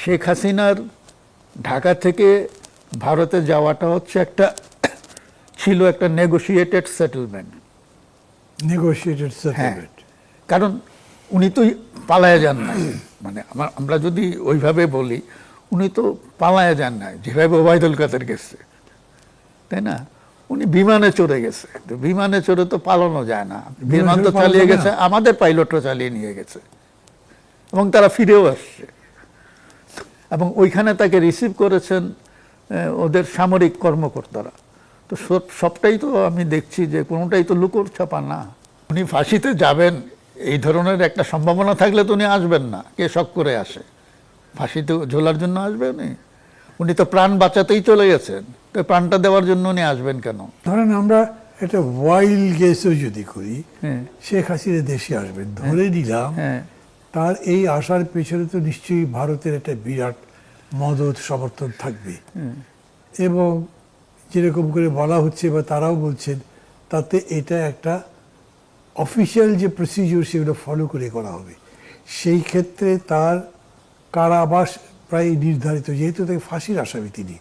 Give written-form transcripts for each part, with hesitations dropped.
শেখ হাসিনার ঢাকা থেকে ভারতে যাওয়াটা হচ্ছে ছিল একটা নেগোশিয়েটেড সেটেলমেন্ট। নেগোশিয়েটেড সেটেলমেন্ট, কারণ উনি তো পালায়া যান নাই, মানে আমরা যদি ওইভাবে বলি, উনি তো পালায়া যান নাই যেভাবে ওবায়দুল কাদের গেছে, তাই না? উনি বিমানে চড়ে গেছে, তো বিমানে চড়ে তো পালানো যায় না। বিমান তো চালিয়ে গেছে, আমাদের পাইলটরা চালিয়ে নিয়ে গেছে এবং তারা ফিরেও আসছে, এবং ওইখানে তাকে রিসিভ করেছেন ওদের সামরিক কর্মকর্তারা। তো সবটাই তো আমি দেখছি যে কোনোটাই তো লুকোর ছাপা না। উনি ফাঁসিতে যাবেন এই ধরনের একটা সম্ভাবনা থাকলে তো উনি আসবেন না, কে শখ করে আসে? ফাঁসিতে ঝোলার জন্য আসবে উনি তো প্রাণ বাঁচাতেই চলে গেছেন, তো প্রাণটা দেওয়ার জন্য উনি আসবেন কেন? ধরেন আমরা একটা ওয়াইল্ড গেসও যদি করি, শেখ হাসিনা দেশে আসবেন ধরে নিলাম, তার এই আসার পেছনে তো নিশ্চয়ই ভারতের একটা বিরাট মদত সমর্থন থাকবে, এবং যেরকম করে বলা হচ্ছে বা তারাও বলছেন, তাতে এটা একটা অফিসিয়াল যে প্রসিডিওর সেগুলো ফলো করে করা হবে। সেই ক্ষেত্রে তার কারাবাস প্রায় নির্ধারিত, যেহেতু তাকে ফাঁসির আসামি তিনি,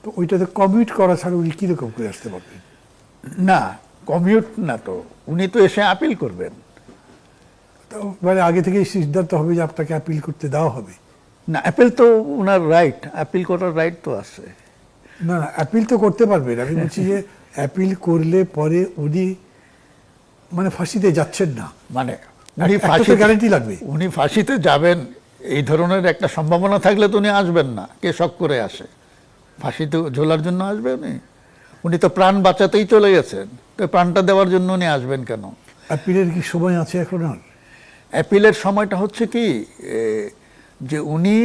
তো ওইটাতে কমিউট করা ছাড়া উনি কীরকম করে আসতে পারবেন? না, কমিউট না, তো উনি তো এসে আপিল করবেন। তো মানে আগে থেকেই সিদ্ধান্ত হবে যে আপনাকে আপিল করতে দেওয়া হবে? না, আপিল তো ওনার রাইট, আপিল করার রাইট তো আছে। না না, আপিল তো করতে পারবেন। আমি বলছি যে আপিল করলে পরে উনি মানে ফাঁসিতে যাচ্ছেন না, মানে উনি ফাঁসিতে গ্যারান্টি লাগবে, উনি ফাঁসিতে যাবেন এই ধরনের একটা সম্ভাবনা থাকলে তো উনি আসবেন না, কে শখ করে আসে? ফাঁসিতে ঝোলার জন্য আসবে উনি তো প্রাণ বাঁচাতেই চলে গেছেন, তো প্রাণটা দেওয়ার জন্য উনি আসবেন কেন? আপিলের কি সময় আছে এখন? আর অ্যাপিলের সময়টা হচ্ছে কি, যে উনি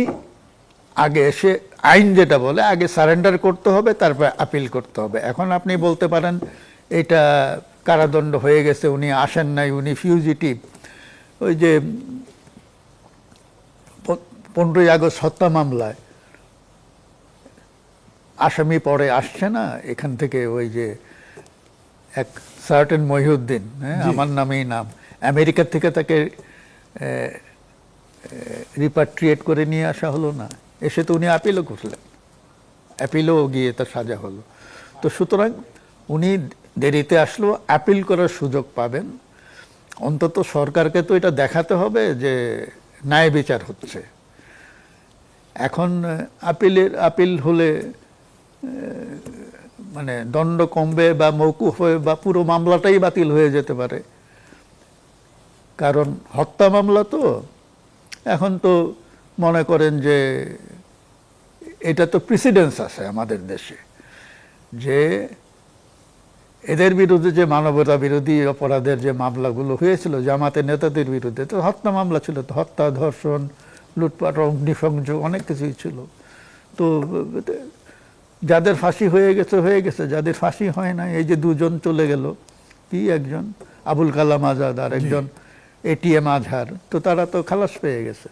আগে এসে আইন যেটা বলে আগে সারেন্ডার করতে হবে, তারপর আপিল করতে হবে। এখন আপনি বলতে পারেন এটা কারাদণ্ড হয়ে গেছে, উনি আসেন নাই, উনি ফিউজিটিভ। ওই যে 15ই আগস্ট হত্যা মামলায় আসামি পরে আসছে না এখান থেকে, ওই যে এক সার্টেন মহিউদ্দিন, আমার নামেই নাম, আমেরিকা থেকে তাকে রিপাট্রিয়েট করে নিয়ে আসা হলো না, এসে তো উনি আপিলও করলেন, অ্যাপিলও গিয়ে তার সাজা হলো। তো সুতরাং উনি দেরিতে আসলেও আপিল করার সুযোগ পাবেন। অন্তত সরকারকে তো এটা দেখাতে হবে যে ন্যায় বিচার হচ্ছে। এখন আপিল হলে মানে দণ্ড কমবে বা মওকুফ হয়ে বা পুরো মামলাটাই বাতিল হয়ে যেতে পারে। কারণ হত্যা মামলা তো এখন তো মনে করেন যে এটা তো প্রেসিডেন্স আছে আমাদের দেশে, যে এদের বিরুদ্ধে যে মানবতা বিরোধী অপরাধের যে মামলাগুলো হয়েছিল জামাতের নেতাদের বিরুদ্ধে, তো হত্যা মামলা ছিল, তো হত্যা, ধর্ষণ, লুটপাট, অগ্নিসংযোগ, অনেক কিছুই ছিল। তো যাদের ফাঁসি হয়ে গেছে, যাদের ফাঁসি হয় না, এই যে দুজন চলে গেল, কি একজন আবুল কালাম আজাদ আর একজন এটিএম আজহার, তো তারা তো খালাস পেয়ে গেছে।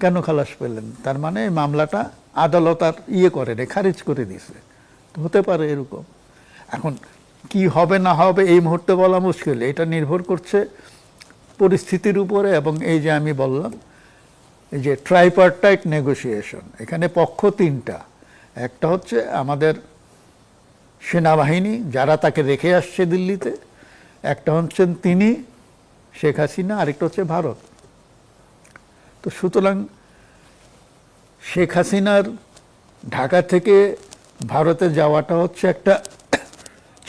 কেন খালাস পেলেন? তার মানে মামলাটা আদালত আর করে খারিজ করে দিয়েছে। তো হতে পারে এরকম। এখন কি হবে না হবে এই মুহূর্তে বলা মুশকিল, এটা নির্ভর করছে পরিস্থিতির উপরে। এবং এই যে আমি বললাম এই যে ট্রাইপার্টাইট নেগোসিয়েশন, এখানে পক্ষ তিনটা, একটা হচ্ছে আমাদের সেনাবাহিনী যারা তাকে রেখে আসছে দিল্লিতে, একটা হচ্ছেন তিনি শেখ হাসিনা, আরেকটা হচ্ছে ভারত। তো সুতরাং শেখ হাসিনার ঢাকা থেকে ভারতে যাওয়াটা হচ্ছে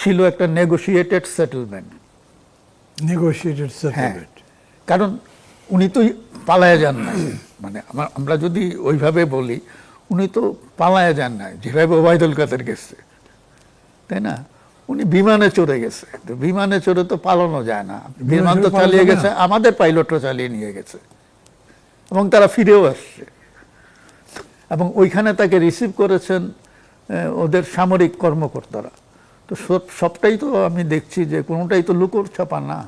ছিল একটা নেগোশিয়েটেড সেটেলমেন্ট। নেগোশিয়েটেড সেটেলমেন্ট, কারণ উনি তো পালায়া যান নাই, মানে আমরা যদি ওইভাবে বলি, উনি তো পালায়া যান নাই যেভাবে ওবায়দুল কাদের গেছে, তাই না? উনি বিমানে চড়ে গেছে, তো বিমানে চড়ে তো পালানো যায় না। বিমান তো চালিয়ে গেছে, আমাদের পাইলটরা চালিয়ে নিয়ে গেছে এবং তারা ফিরেও আসছে, এবং ওইখানে তাকে রিসিভ করেছেন ওদের সামরিক কর্মকর্তারা। তো সবটাই তো আমি দেখছি যে কোনোটাই তো লুকোর ছাপা না।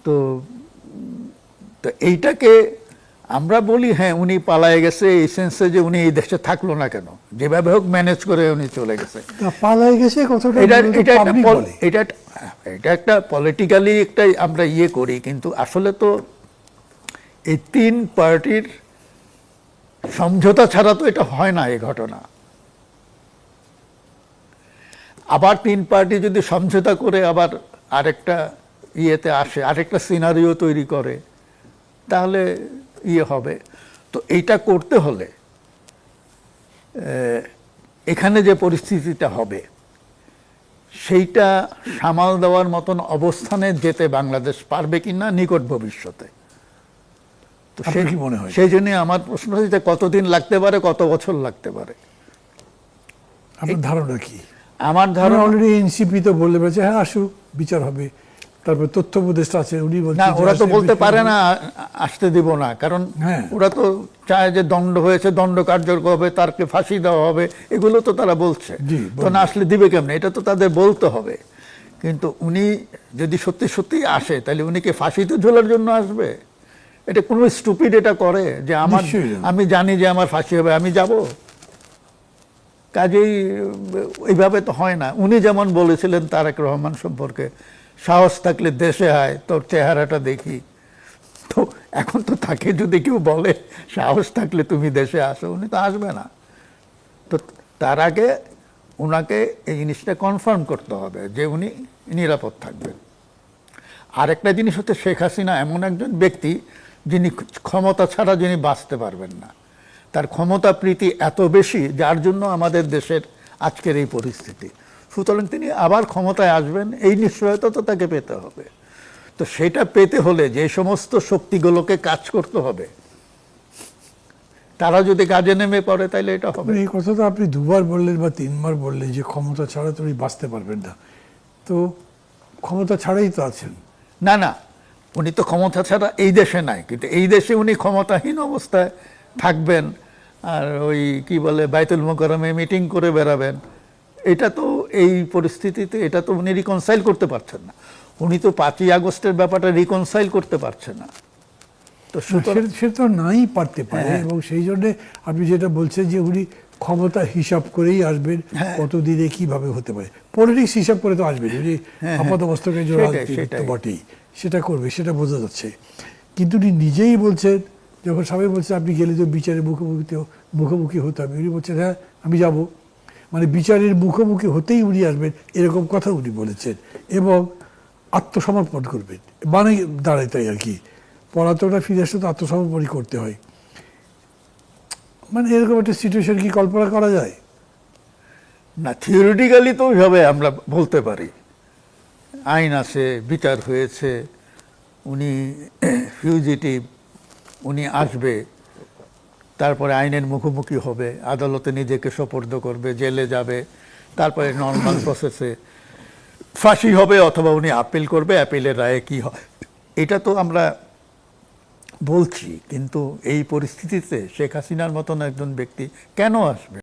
তো এইটাকে আমরা বলি হ্যাঁ উনি পালায়ে গেছে, এই সেন্সে যে উনি এই দেশে থাকলো না কেন, যেভাবে হোক ম্যানেজ করে উনি চলে গেছে। পালায়ে গেছে কথাটা এটা একটা পলিটিক্যালি একটা আমরা করি, কিন্তু আসলে তো এই তিন পার্টির সমঝোতা ছাড়া তো এটা হয় না, এই ঘটনা। আবার তিন পার্টি যদি সমঝোতা করে আবার আরেকটা ইয়েতে আসে, আরেকটা সিনারিও তৈরি করে, তাহলে ইয়ে হবে। তো এইটা করতে হলে এখানে যে পরিস্থিতিটা হবে সেইটা সামাল দেওয়ার মতন অবস্থানে যেতে বাংলাদেশ পারবে কিনা নিকট ভবিষ্যতে। তো আপনার কি মনে হয়? সেই জন্য আমার প্রশ্ন হচ্ছে কতদিন লাগতে পারে, কত বছর লাগতে পারে। আপনার ধারণা কি? আমার ধারণা অলরেডি এনসিপি তো বলে বলেছে হ্যাঁ আসুক, বিচার হবে। তারপর তথ্য উপদেষ্টা আছে, উনি বলছেন না, যে ওরা তো আসলে বলতে বিচার পারে হবে। না আসতে দিব না, কারণ হ্যাঁ। ওরা তো চায় যে দণ্ড হয়েছে, দণ্ড কার্যকর হবে, তারকে ফাঁসি দেওয়া হবে, এগুলো তো তারা বলছে। জি, তো না আসলে দিবে কেমনে, এটা তো তাদের বলতে হবে। কিন্তু উনি যদি সত্যি সত্যি আসে, তাহলে উনি কি ফাঁসিতে ঝোলার জন্য আসবে? এটা কোনো স্টুপিড এটা করে যে নিশ্চয়ই না। আমি জানি যে আমার ফাঁসি হবে, আমি যাব? কাজেই এইভাবে তো হয় না। উনি যেমন বলেছিলেন তারেক রহমান সম্পর্কে, সাহস থাকলে দেশে আয়, তোর চেহারাটা দেখি। তো এখন তো তাকে যদি কেউ বলে সাহস থাকলে তুমি দেশে আসো, উনি তো আসবে না। তো তার আগে ওনাকে এই জিনিসটা কনফার্ম করতে হবে যে উনি নিরাপদ থাকবেন। আরেকটা জিনিস হচ্ছে, শেখ হাসিনা এমন একজন ব্যক্তি যিনি ক্ষমতা ছাড়া যিনি বাঁচতে পারবেন না। তার ক্ষমতা প্রীতি এত বেশি, যার জন্য আমাদের দেশের আজকের এই পরিস্থিতি। সুতরাং তিনি আবার ক্ষমতায় আসবেন, এই নিশ্চয়তা তো তাকে পেতে হবে। তো সেটা পেতে হলে যে সমস্ত শক্তিগুলোকে কাজ করতে হবে, তারা যদি কাজে নেমে পড়ে, তাহলে এটা হবে। এই কথা তো আপনি দুবার বললেন বা তিনবার বললেন যে ক্ষমতা ছাড়া তো উনি বাঁচতে পারবেন না। তো ক্ষমতা ছাড়াই তো আছেন। না না, উনি তো ক্ষমতা ছাড়া এই দেশে নাই, কিন্তু এই দেশে উনি ক্ষমতাহীন অবস্থায় থাকবেন আর ওই কি বলে বাইতুল মোকাররমে মিটিং করে বেড়াবেন। এটা তো এই পরিস্থিতিতে এটা তো উনি রিকনসাইল করতে পারছেন না। উনি তো 5ই আগস্টের ব্যাপারটা রিকনসাইল করতে পারছেন না। তো সুতরাং সে তো নাই পারতে পারে, হ্যাঁ। এবং সেই জন্য আপনি যেটা বলছেন যে উনি ক্ষমতা হিসাব করেই আসবেন, হ্যাঁ। কতদিনে কিভাবে হতে পারে পলিটিক্স হিসাব করে তো আসবেন। উনি হ্যাঁ, আপাত মস্তকে যে সেটাই, রাজনীতি তো সেটাই। বটেই, সেটা করবে, সেটা বোঝা যাচ্ছে। কিন্তু উনি নিজেই বলছেন, যখন সবাই বলছে আপনি গেলে তো বিচারের মুখোমুখি হতে হবে, উনি বলছেন হ্যাঁ আমি যাব। মানে বিচারের মুখোমুখি হতেই উনি আসবেন, এরকম কথা উনি বলেছেন, এবং আত্মসমর্পণ করবেন। মানে দাঁড়ায় তাই আর কি, পলাতকরা ফিরে আসলে তো আত্মসমর্পণই করতে হয়। মানে এরকম একটা সিচুয়েশন কি কল্পনা করা যায়? না, থিওরিটিক্যালি তো ওইভাবে আমরা বলতে পারি। আইন আছে, বিচার হয়েছে, উনি ফিউজিটিভ, উনি আসবে, তারপরে আইনের মুখোমুখি হবে, আদালতে নিজেকে সোপর্দ করবে, জেলে যাবে, তারপরে নর্মাল প্রসেসে ফাঁসি হবে, অথবা উনি আপিল করবে, অ্যাপিলের রায়ে কি হয় এটা তো আমরা বলছি। কিন্তু এই পরিস্থিতিতে শেখ হাসিনার মতন একজন ব্যক্তি কেন আসবে?